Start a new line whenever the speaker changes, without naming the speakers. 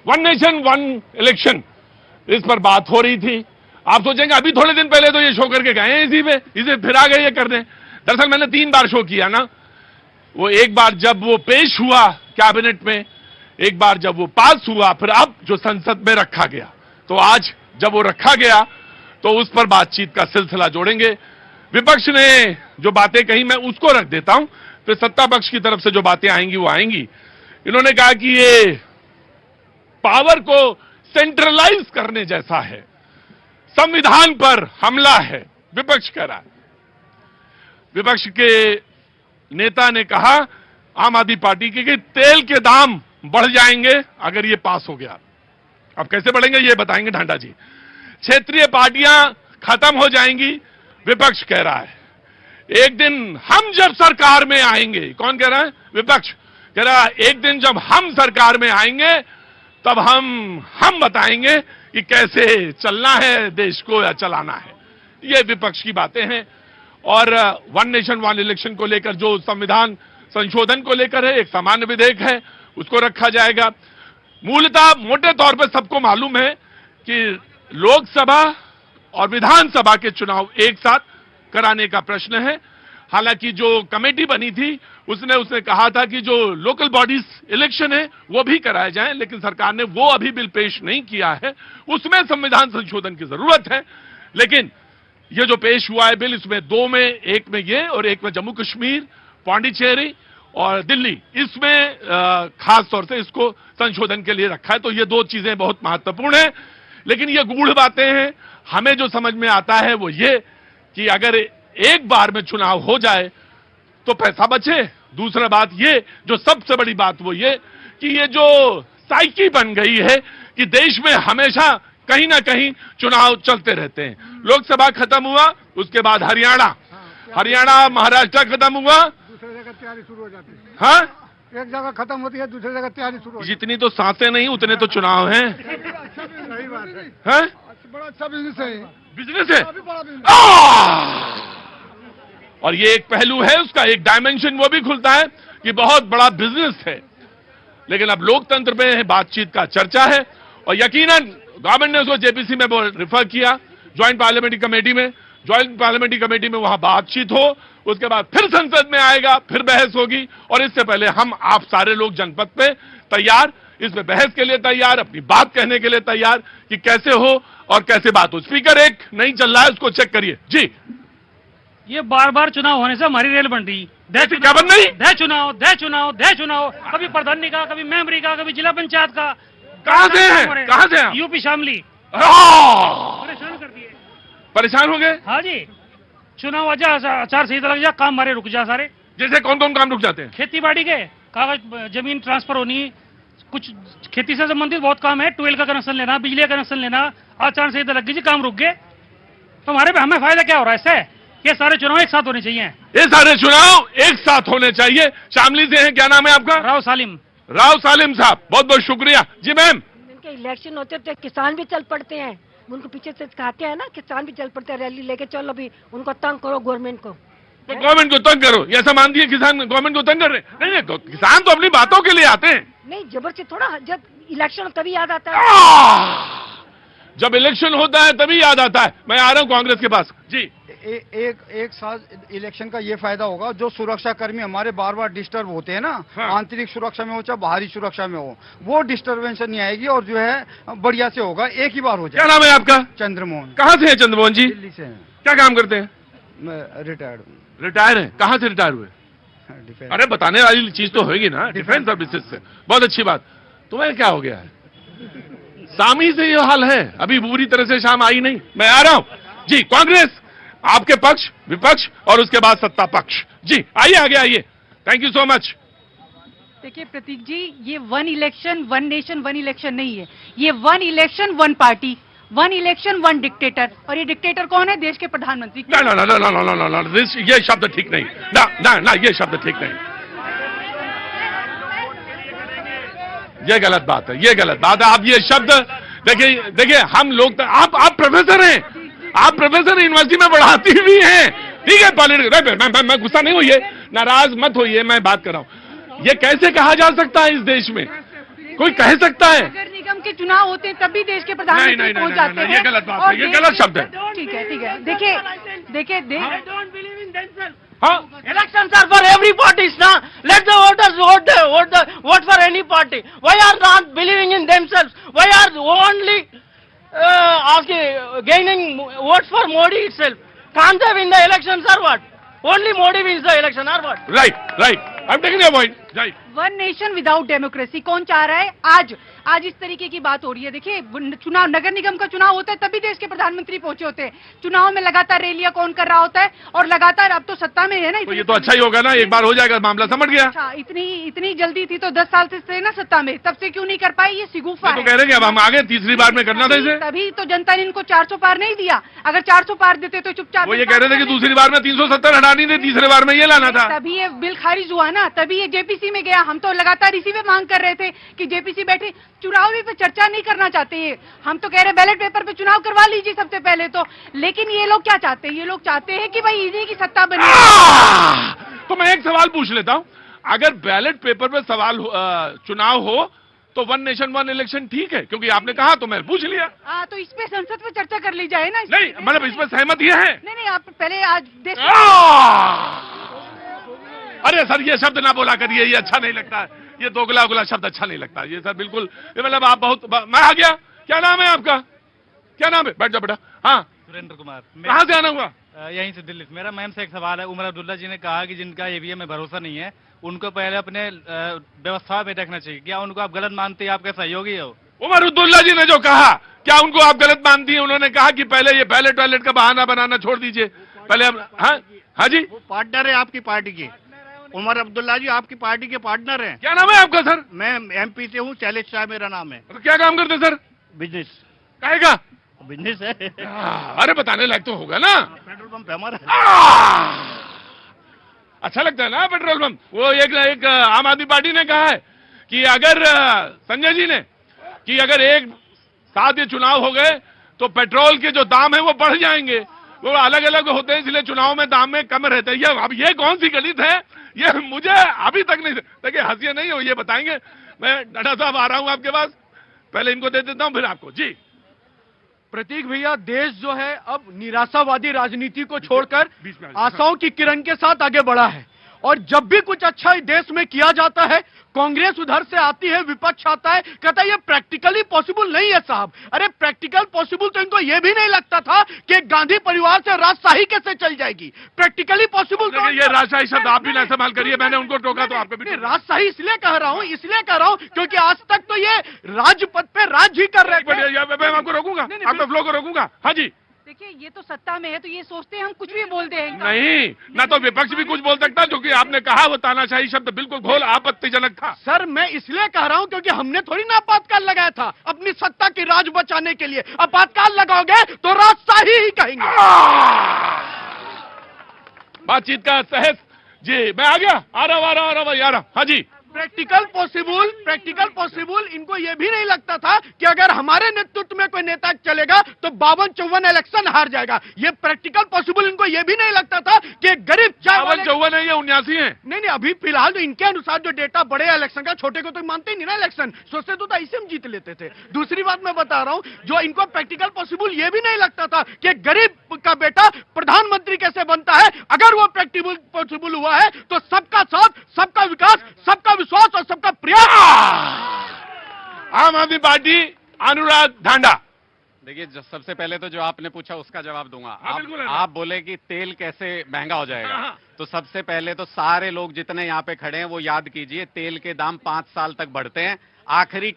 One nation one election, इस पर बात हो रही थी। आप सोचेंगे अभी थोड़े दिन पहले तो ये शो करके गए हैं इसी पे, इसे फिर आ गए ये कर दें। दरअसल मैंने 3 बार शो किया ना, वो एक बार जब वो पेश हुआ कैबिनेट में, एक बार जब वो पास हुआ, फिर अब जो संसद में रखा गया। तो आज जब वो रखा गया तो उस पर बातचीत का सिलसिला जोड़ेंगे। विपक्ष ने जो बातें कही मैं उसको रख देता हूं, फिर सत्ता पक्ष की तरफ से जो बातें आएंगी वो आएंगी। इन्होंने कहा कि ये पावर को सेंट्रलाइज करने जैसा है, संविधान पर हमला है, विपक्ष कह रहा है। विपक्ष के नेता ने कहा आम आदमी पार्टी के कि तेल के दाम बढ़ जाएंगे अगर ये पास हो गया। अब कैसे बढ़ेंगे ये बताएंगे ढांडा जी। क्षेत्रीय पार्टियां खत्म हो जाएंगी, विपक्ष कह रहा है। एक दिन हम जब सरकार में आएंगे, कौन कह रहा है? विपक्ष कह रहा है एक दिन जब हम सरकार में आएंगे तब हम बताएंगे कि कैसे चलना है देश को या चलाना है। ये विपक्ष की बातें हैं। और वन नेशन वन इलेक्शन को लेकर जो संविधान संशोधन को लेकर है, एक सामान्य विधेयक है, उसको रखा जाएगा। मूलतः मोटे तौर पर सबको मालूम है कि लोकसभा और विधानसभा के चुनाव एक साथ कराने का प्रश्न है। हालांकि जो कमेटी बनी थी उसने कहा था कि जो लोकल बॉडीज इलेक्शन है वो भी कराए जाएं, लेकिन सरकार ने वो अभी बिल पेश नहीं किया है। उसमें संविधान संशोधन की जरूरत है। लेकिन ये जो पेश हुआ है बिल, इसमें 2 में, एक में ये और एक में जम्मू कश्मीर, पांडिचेरी और दिल्ली, इसमें खास तौर से इसको संशोधन के लिए रखा है। तो ये 2 चीजें बहुत महत्वपूर्ण है। लेकिन ये गूढ़ बातें हैं। हमें जो समझ में आता है वो ये कि अगर एक बार में चुनाव हो जाए तो पैसा बचे। दूसरा बात ये, जो सबसे बड़ी बात वो ये कि ये जो साइकी बन गई है कि देश में हमेशा कहीं ना कहीं चुनाव चलते रहते हैं। लोकसभा खत्म हुआ, उसके बाद हरियाणा महाराष्ट्र खत्म हुआ,
दूसरी जगह तैयारी शुरू हो जाती है।
हाँ,
एक जगह खत्म होती है, दूसरी जगह तैयारी शुरू हो जाती
जितनी तो सांसें नहीं उतने तो चुनाव हैं।
सही बात है।
हैं?
बड़ा अच्छा बिजनेस है।
बिजनेस है।
काफी बड़ा बिजनेस।
और ये एक पहलू है उसका, एक डायमेंशन वो भी खुलता है कि बहुत बड़ा बिजनेस है। लेकिन अब लोकतंत्र में बातचीत का चर्चा है और यकीनन गवर्नमेंट ने उसको जेपीसी में रिफर किया, ज्वाइंट पार्लियामेंट्री कमेटी में। ज्वाइंट पार्लियामेंट्री कमेटी में वहां बातचीत हो, उसके बाद फिर संसद में आएगा, फिर बहस होगी। और इससे पहले हम आप सारे लोग जनपद पे तैयार, इसमें बहस के लिए तैयार, अपनी बात कहने के लिए तैयार कि कैसे हो और कैसे बात हो। स्पीकर एक नहीं चल रहा है, उसको चेक करिए जी।
ये बार बार चुनाव होने से हमारी रेल बन रही।
क्या बन रही?
दे चुनाव, कभी प्रधानी का, कभी मेमरी का, कभी जिला पंचायत का।
कहां से हैं? कहां से हैं?
यूपी शामली।
परेशान
कर दिए।
परेशान हो गए?
हाँ जी, चुनाव आचार संहिता लग जा, काम हमारे रुक जा सारे।
जैसे कौन कौन काम रुक जाते हैं?
खेती बाड़ी के कागज, जमीन ट्रांसफर होनी, कुछ खेती से संबंधित बहुत काम है, ट्यूबवेल का कनेक्शन लेना, बिजली का कनेक्शन लेना, आचार संहिता लग गई जी, काम रुक गए। तो हमें फायदा क्या हो रहा है इससे? ये सारे चुनाव एक साथ होने चाहिए।
ये सारे चुनाव एक साथ होने चाहिए। शामली से हैं, क्या नाम है आपका?
राव सालिम।
राव सालिम साहब, बहुत बहुत शुक्रिया जी। मैम,
इनके इलेक्शन होते तो किसान भी चल पड़ते हैं, उनको पीछे से कहते हैं ना, किसान भी चल पड़ते हैं, रैली लेके चलो, अभी उनको तंग करो गवर्नमेंट को।
तो गवर्नमेंट को तंग करो, ये ऐसा मान दिए किसान गवर्नमेंट को तंग कर रहे? नहीं, किसान तो अपनी बातों के लिए आते हैं।
नहीं, जबरदस्ती थोड़ा, जब इलेक्शन तभी याद आता है।
जब इलेक्शन होता है तभी याद आता है। मैं आ रहा हूं कांग्रेस के पास जी।
एक साथ इलेक्शन का ये फायदा होगा, जो सुरक्षा कर्मी हमारे बार बार डिस्टर्ब होते हैं ना,
हाँ।
आंतरिक सुरक्षा में हो चाहे बाहरी सुरक्षा में हो, वो डिस्टर्बेंस नहीं आएगी और जो है बढ़िया से होगा, एक ही बार हो
क्या
जाए।
नाम है आपका?
चंद्रमोहन।
कहाँ से है चंद्रमोहन जी?
दिल्ली से हैं।
क्या काम करते हैं?
मैं रिटायर्ड हूँ।
रिटायर है? कहाँ से रिटायर हुए?
डिफेंस।
अरे बताने वाली चीज तो होगी ना, डिफेंस सर्विसेज से। बहुत अच्छी बात। तुम्हें क्या हो गया है? शामी से ये हाल है, अभी पूरी तरह से शाम आई नहीं। मैं आ रहा हूं जी। कांग्रेस, आपके पक्ष, विपक्ष और उसके बाद सत्ता पक्ष जी। आइए आगे आइए। Thank you so much.
देखिए प्रतीक जी, ये one election one nation one election नहीं है, ये one election one party, one election one dictator. और ये डिक्टेटर कौन है? देश के प्रधानमंत्री।
ना ना ना ना ना ना ना ना, ये शब्द ठीक नहीं। ना ना ना, ये शब्द ठीक नहीं। ये गलत बात है, ये गलत बात है। आप ये शब्द देखिए हम लोग, आप प्रोफेसर हैं, आप प्रोफेसर यूनिवर्सिटी में पढ़ाती भी हैं, ठीक है? पॉलिटिक्स मैं गुस्सा नहीं होइए, नाराज मत होइए, मैं बात कर रहा हूं। ये कैसे कहा जा सकता है इस देश में? कोई कह सकता है?
नगर निगम के चुनाव होते हैं तभी देश के प्रधानमंत्री
नहीं,
पहुंच
नहीं,
जाते
नहीं,
हैं।
ये गलत बात
और
है, ये
देश
गलत
के-
शब्द है।
ठीक है देखिए
हाँ
Elections are for every parties, na. Let the voters vote for any party. Why are not believing in themselves? Why are only gaining votes for Modi itself? Can't they win the elections or what? Only Modi wins the election or what?
Right I am taking your point right.
One nation without democracy कौन चाह रहा है? आज इस तरीके की बात हो रही है। देखिए, चुनाव, नगर निगम का चुनाव होता है तभी देश के प्रधानमंत्री पहुंचे होते हैं। चुनाव में लगातार रैलियां कौन कर रहा होता है, और लगातार अब तो सत्ता में है ना।
तो ये तो अच्छा ही होगा ना, एक बार हो जाएगा मामला, समझ गया।
अच्छा, इतनी जल्दी थी तो 10 साल से थे ना सत्ता में, तब से क्यों नहीं कर पाए? ये सिगुफा
मैं तो
है।
कह रहे हैं कि अब हम आगे तीसरी बार में करना था इसे।
तभी तो जनता ने इनको 400 पार नहीं दिया। अगर 400 पार देते तो चुपचाप
वो ये कह रहे थे कि दूसरी बार में 370 हटानी थी, तीसरे बार में ये लाना था।
तभी ये बिल खारिज हुआ ना, तभी ये जेपीसी में गया। हम तो लगातार इसी पे मांग कर रहे थे कि जेपीसी बैठे। चुनाव पे चर्चा नहीं करना चाहते ये। हम तो कह रहे बैलेट पेपर पे चुनाव करवा लीजिए सबसे पहले तो। लेकिन ये लोग क्या चाहते हैं? ये लोग चाहते हैं कि भाई इन्हीं की सत्ता बने।
तो मैं एक सवाल पूछ लेता हूं, अगर बैलेट पेपर पे चुनाव हो तो वन नेशन वन इलेक्शन ठीक है, क्योंकि आपने कहा तो मैं पूछ लिया।
तो इस पे संसद में चर्चा कर ली जाए ना।
नहीं मतलब इसमें सहमत ये है।
नहीं, आप पहले आज देश।
अरे सर ये शब्द ना बोला करिए, ये अच्छा नहीं लगता, ये दोगला उगला शब्द अच्छा नहीं लगता ये सर, बिल्कुल ये मतलब आप बहुत। मैं आ गया, क्या नाम है आपका? क्या नाम है? बैठ जाओ बेटा। हाँ
सुरेंद्र कुमार,
कहाँ से आना हुआ?
यहीं से दिल्ली से। मेरा मैम से एक सवाल है। उमर अब्दुल्ला जी ने कहा कि जिनका ईवीएम में भरोसा नहीं है उनको पहले अपने व्यवस्था पे देखना चाहिए। क्या उनको आप गलत मानते हैं? आपके सहयोगी हो?
उमर अब्दुल्ला जी ने जो कहा, क्या उनको आप गलत मानती हैं? उन्होंने कहा कि पहले ये बैलेट वैलेट का बहाना बनाना छोड़ दीजिए पहले। हाँ जी,
वो पार्टनर है आपकी पार्टी के। उमर अब्दुल्ला जी आपकी पार्टी के पार्टनर हैं।
क्या नाम है आपका सर?
मैं एमपी से हूँ, शैलेश शाह मेरा नाम है।
तो क्या काम करते सर?
बिजनेस
कहेगा
बिजनेस है।
अरे बताने लायक तो होगा ना।
पेट्रोल पंप है हमारा।
अच्छा लगता है ना पेट्रोल पंप। वो एक आम आदमी पार्टी ने कहा है कि अगर संजय जी ने कि अगर एक साथ ये चुनाव हो गए तो पेट्रोल के जो दाम है वो बढ़ जाएंगे। वो अलग अलग होते हैं इसलिए चुनाव में दाम में कम रहते हैं। अब ये कौन सी गणित है? ये मुझे अभी तक नहीं। देखिए हंसिए नहीं हो, ये बताएंगे। मैं डाटा साहब आ रहा हूं आपके पास, पहले इनको दे देता हूं फिर आपको। जी
प्रतीक भैया, देश जो है अब निराशावादी राजनीति को छोड़कर
बीच में
आशाओं की किरण के साथ आगे बढ़ा है। और जब भी कुछ अच्छा देश में किया जाता है, कांग्रेस उधर से आती है, विपक्ष आता है, कहता है ये प्रैक्टिकली पॉसिबल नहीं है साहब। अरे प्रैक्टिकल पॉसिबल तो इनको ये भी नहीं लगता था कि गांधी परिवार से राजशाही कैसे चल जाएगी। प्रैक्टिकली पॉसिबल तो
ये राजशाही शब्द आप भी ना इस्तेमाल करिए। मैंने उनको टोका तो आपको भी।
राजशाही इसलिए कह रहा हूं क्योंकि आज तक तो ये राजपथ पे राज ही कर रहे थे।
मैं आपको रोकूंगा, आपके फ्लो को रोकूंगा। हाँ जी।
देखिए, ये तो सत्ता में है तो ये सोचते हैं हम कुछ भी बोल दें।
नहीं, ना तो विपक्ष भी कुछ बोल सकता, जो कि आपने कहा वो तानाशाही शब्द बिल्कुल घोल आपत्तिजनक था।
सर मैं इसलिए कह रहा हूं क्योंकि हमने थोड़ी ना आपातकाल लगाया था अपनी सत्ता की राज बचाने के लिए। आपातकाल लगाओगे तो राजशाही ही कहेंगे।
बातचीत का सहज। जी मैं आ गया, आ रहा हूं। हाँ जी।
प्रैक्टिकल पॉसिबल इनको ये भी नहीं लगता था कि अगर हमारे नेतृत्व में कोई नेता चलेगा तो 52-54 इलेक्शन हार जाएगा। ये प्रैक्टिकल पॉसिबल इनको ये भी नहीं लगता था कि गरीब
52 है, ये 79 है।
नहीं, अभी फिलहाल तो इनके अनुसार जो डेटा बड़े इलेक्शन का, छोटे को तो मानते ही नहीं ना इलेक्शन। सोचते तो ऐसे हम जीत लेते थे। दूसरी बात मैं बता रहा हूं, जो इनको प्रैक्टिकल पॉसिबल ये भी नहीं लगता था कि गरीब का बेटा प्रधानमंत्री कैसे बनता है। अगर वो प्रैक्टिकल पॉसिबल हुआ है तो सबका साथ, सबका विकास, सबका विश्वास और सबका प्रयास।
आम आदमी पार्टी अनुराग ढांडा।
देखिए सबसे पहले तो जो आपने पूछा उसका जवाब दूंगा।
बिल्कुल
आप बोले कि तेल कैसे महंगा हो जाएगा।
हाँ।
तो सबसे पहले तो सारे लोग जितने यहाँ पे खड़े हैं वो याद कीजिए, तेल के दाम 5 साल तक बढ़ते हैं। आखिरी टाइम